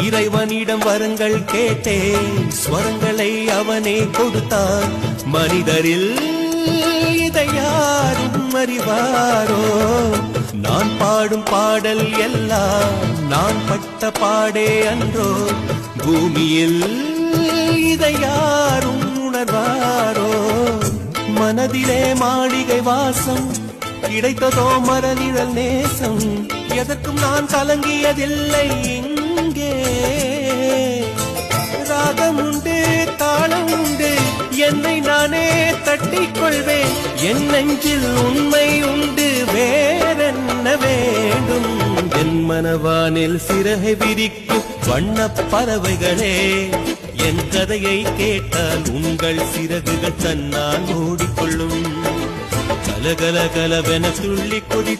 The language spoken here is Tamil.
இறைவனிடம் வரங்கள் கேட்டேன், ஸ்வரங்களை அவனே கொடுத்தான். மனிதரில் இதை யாரும் அறிவாரோ? நான் பாடும் பாடல் எல்லாம் நான் பட்ட பாடே அன்றோ? பூமியில் இதை யாரும் உணர்வாரோ? மனதிலே மாளிகை வாசம், கிடைத்ததோ மரநிழல் நேசம். எதற்கும் நான் கலங்கியதில்லை இங்கே. ராகம் உண்டு, தாளம் உண்டு, என்னை நானே தட்டிக் கொள்வேன். என் நெஞ்சில் உண்மை உண்டு, வேறென்ன வேண்டும்? என் மனவானில் சிறகை விரிக்கும் வண்ணப் பறவைகளே, என் கதையை கேட்டால் உங்கள் சிறகுகள் தன்னால் ஓடிக்கொள்ளும். கலகல கலவென துள்ளி குதி